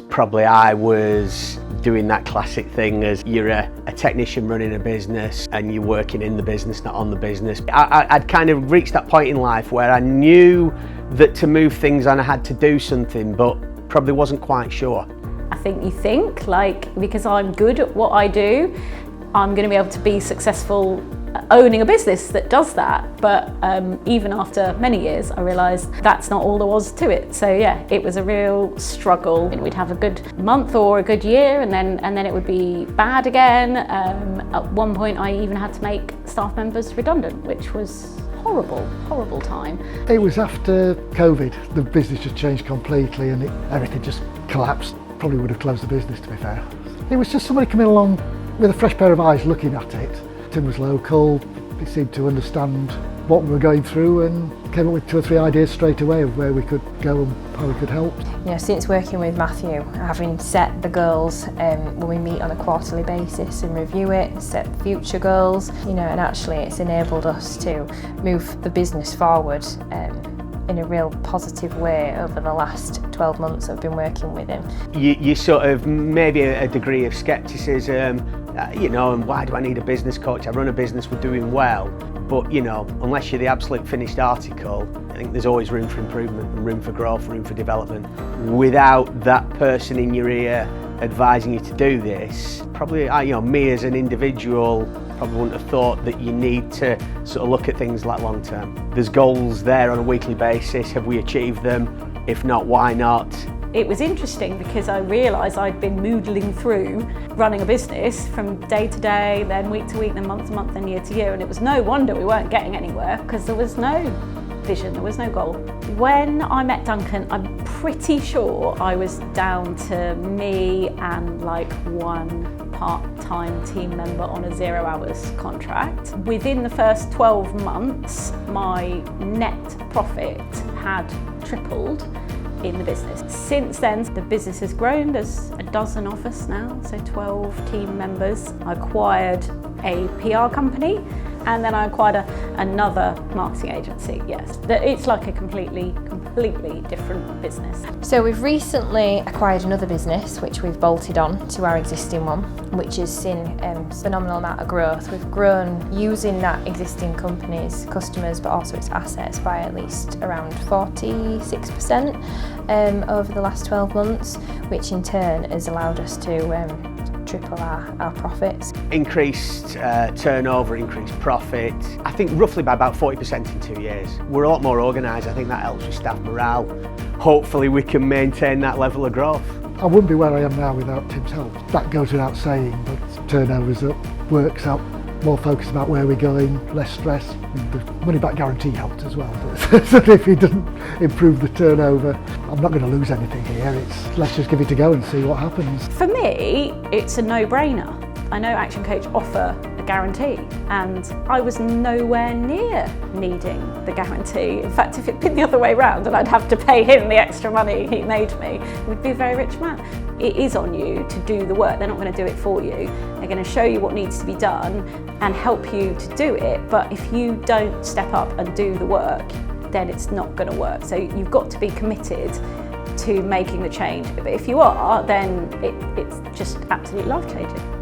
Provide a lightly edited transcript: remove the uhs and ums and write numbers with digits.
Probably I was doing that classic thing as you're a technician running a business and you're working in the business, not on the business. I'd kind of reached that point in life where I knew that to move things on I had to do something, but probably wasn't quite sure. I think you think, like, because I'm good at what I do, I'm going to be able to be successful owning a business that does that. But even after many years, I realised that's not all there was to it. So yeah, it was a real struggle. We'd have a good month or a good year, and then it would be bad again. At one point, I even had to make staff members redundant, which was horrible time. It was after COVID. The business just changed completely, and everything just collapsed. Probably would have closed the business, to be fair. It was just somebody coming along with a fresh pair of eyes looking at it. Tim was local, he seemed to understand what we were going through and came up with 2 or 3 ideas straight away of where we could go and how we could help. You know, since working with Matthew, having set the goals when we meet on a quarterly basis and review it, set future goals, you know, and actually it's enabled us to move the business forward in a real positive way over the last 12 months I've been working with him. You sort of maybe a degree of scepticism, you know, and why do I need a business coach? I run a business, we're doing well. But, you know, unless you're the absolute finished article, I think there's always room for improvement and room for growth, room for development. Without that person in your ear advising you to do this, probably, you know, me as an individual, probably wouldn't have thought that you need to sort of look at things like long term. There's goals there on a weekly basis. Have we achieved them? If not, why not? It was interesting because I realised I'd been moodling through running a business from day to day, then week to week, then month to month, then year to year, and it was no wonder we weren't getting anywhere because there was no vision, there was no goal. When I met Duncan, I'm pretty sure I was down to me and like one part-time team member on a 0 hours contract. Within the first 12 months, my net profit had tripled in the business. Since then, the business has grown. There's a dozen of us now, so 12 team members. I acquired a PR company, and then I acquired another marketing agency, yes. It's like a completely different business. So we've recently acquired another business which we've bolted on to our existing one, which has seen a phenomenal amount of growth. We've grown using that existing company's customers but also its assets by at least around 46% over the last 12 months, which in turn has allowed us to triple our profits. Increased turnover, increased profit. I think roughly by about 40% in 2 years. We're a lot more organised. I think that helps with staff morale. Hopefully we can maintain that level of growth. I wouldn't be where I am now without Tim's help. That goes without saying, but turnover's up, work's up, more focus about where we're going, less stress. The money back guarantee helped as well. So if he doesn't improve the turnover, I'm not going to lose anything here. Let's just give it a go and see what happens. For me, it's a no-brainer. I know ActionCOACH offer a guarantee, and I was nowhere near needing the guarantee. In fact, if it'd been the other way around and I'd have to pay him the extra money he made me, we'd be a very rich man. It is on you to do the work. They're not going to do it for you. They're going to show you what needs to be done and help you to do it. But if you don't step up and do the work, then it's not going to work. So you've got to be committed to making the change. But if you are, then it's just absolutely life-changing.